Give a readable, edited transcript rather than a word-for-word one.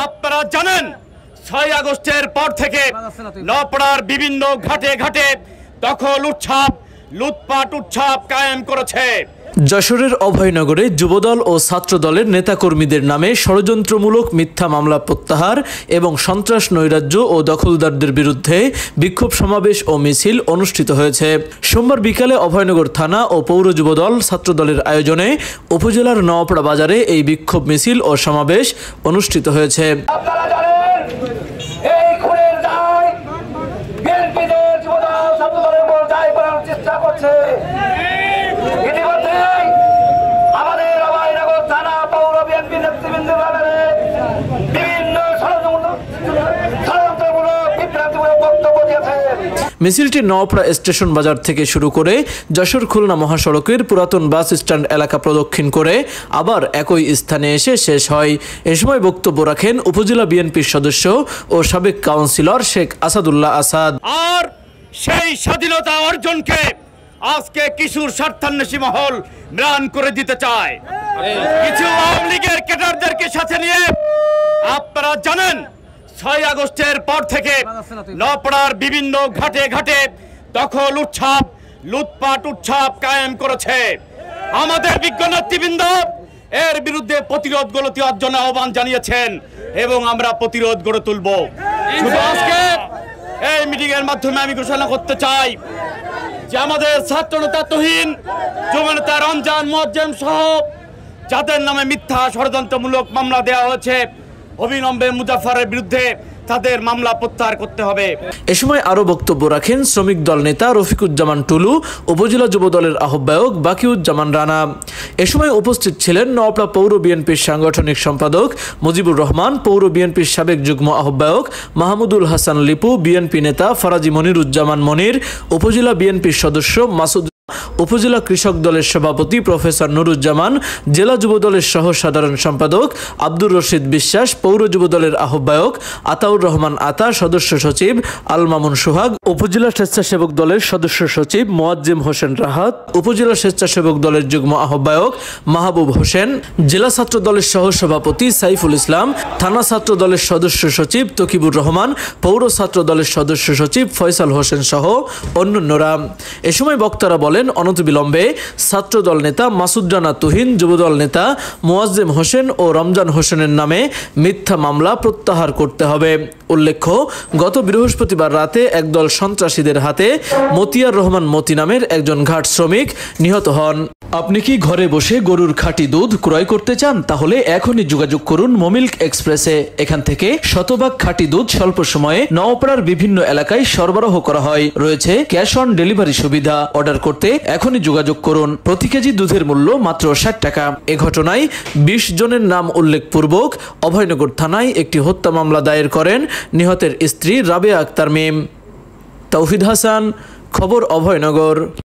আপনারা জানেন ৬ আগস্টের পর থেকে নওপাড়ার বিভিন্ন ঘাটে ঘাটে দখল উৎসব লুটপাট উৎসব কায়েম করেছে। যশোরের অভয়নগরে যুবদল ও ছাত্রদলের নেতাকর্মীদের নামে ষড়যন্ত্রমূলক মিথ্যা মামলা প্রত্যাহার এবং সন্ত্রাস নৈরাজ্য ও দখলদারদের বিরুদ্ধে বিক্ষোভ সমাবেশ ও মিছিল অনুষ্ঠিত হয়েছে। সোমবার বিকালে অভয়নগর থানা ও পৌর যুবদল ছাত্রদলের আয়োজনে উপজেলার নওপাড়া বাজারে এই বিক্ষোভ মিছিল ও সমাবেশ অনুষ্ঠিত হয়েছে। মিছিলটি নওপাড়া স্টেশন বাজার থেকে শুরু করে যশোর খুলনা মহাসড়কের পুরাতন বাস স্ট্যান্ড এলাকা প্রদক্ষিণ করে আবার একই স্থানে এসে শেষ হয়। এ সময় বক্তব্য রাখেন উপজেলা বিএনপির সদস্য ও সাবেক কাউন্সিলর শেখ আসাদুল্লাহ আসাদ। আর সেই স্বাধীনতা অর্জনকে আজকে কিশোর স্বার্থান্বেষী মহল ম্লান করে দিতে চায়। কিছু আওয়ামী লীগের ক্যাডারদেরকে সাথে নিয়ে আপনারা জানেন ৬ আগস্টের পর থেকে নওপাড়ার বিভিন্ন ঘাটে ঘাটে দখল উৎসব লুটপাট উৎসব কায়েম করেছে। আমাদের বিজ্ঞ নেতৃবৃন্দ এর বিরুদ্ধে প্রতিরোধ গড়ে তোলার জন্য আহ্বান জানিয়েছেন এবং আমরা প্রতিরোধ গড়ে তুলব। শুধু আজকে এই মিটিং এর মাধ্যমে আমি ঘোষণা করতে চাই যে আমাদের ছাত্র নেতা তুহিন, যুব নেতা রমজান মোয়াজ্জেম সহ যাদের নামে মিথ্যা ষড়যন্ত্রমূলক মামলা দেওয়া হয়েছে অবিলম্বে মুজাফফরের বিরুদ্ধে তাদের মামলা প্রত্যাহার করতে হবে। এ সময় আরো বক্তব্য রাখেন শ্রমিক দল নেতা রফিকুজ্জামান টুলু, উপজেলা যুব দলের আহ্বায়ক বাকিউজ্জামান রানা। এ সময় উপস্থিত ছিলেন নওপাড়া পৌর বিএনপির সাংগঠনিক সম্পাদক মুজিবুর রহমান, পৌর বিএনপির সাবেক যুগ্ম আহ্বায়ক মাহমুদুল হাসান লিপু, বিএনপি নেতা ফরাজি মনিরুজ্জামান মনির, উপজেলা বিএনপির সদস্য মাসুদ, উপজেলা কৃষক দলের সভাপতি প্রফেসর নুরুজ্জামান, জেলা যুব দলের সহ সাধারণ সম্পাদক আব্দুর রশিদ বিশ্বাস, পৌর যুব দলের আহ্বায়ক আতাউর রহমান আতা, সদস্য সচিব আল মামুন সোহাগ, উপজেলা স্বেচ্ছাসেবক দলের সদস্য সচিব মোয়াজ্জেম হোসেন রাহাত, উপজেলা স্বেচ্ছাসেবক দলের যুগ্ম আহ্বায়ক মাহবুব হোসেন, জেলা ছাত্র দলের সহ সভাপতি সাইফুল ইসলাম, থানা ছাত্র দলের সদস্য সচিব তকিবুর রহমান, পৌর ছাত্র দলের সদস্য সচিব ফয়সাল হোসেন সহ অন্যান্যরা। এ সময় বক্তারা বলেন অনতিবিলম্বে ছাত্রদল নেতা মাসুদ রানা তুহিন, যুবদল নেতা মোয়াজ্জেম হোসেন ও রমজান হোসেনের নামে মিথ্যা মামলা প্রত্যাহার করতে হবে। উল্লেখ্য, গত বৃহস্পতিবার রাতে একদল সন্ত্রাসীদের হাতে মতিয়ার রহমান মতি নামের একজন ঘাট শ্রমিক নিহত হন। আপনি কি ঘরে বসে গরুর খাঁটি দুধ ক্রয় করতে চান? তাহলে এখনই যোগাযোগ করুন মোমিল্ক এক্সপ্রেসে। এখান থেকে শতভাগ খাঁটি দুধ স্বল্প সময়ে নওপাড়ার বিভিন্ন এলাকায় সরবরাহ করা হয়। রয়েছে ক্যাশ অন ডেলিভারি সুবিধা। অর্ডার করতে এখনই যোগাযোগ করুন। প্রতি কেজি দুধের মূল্য মাত্র ৬০ টাকা। এ ঘটনায় ২০ জনের নাম উল্লেখপূর্বক অভয়নগর থানায় একটি হত্যা মামলা দায়ের করেন নিহতের স্ত্রী রাবেয়া আক্তার মিম। তৌহিদ হাসান, খবর অভয়নগর।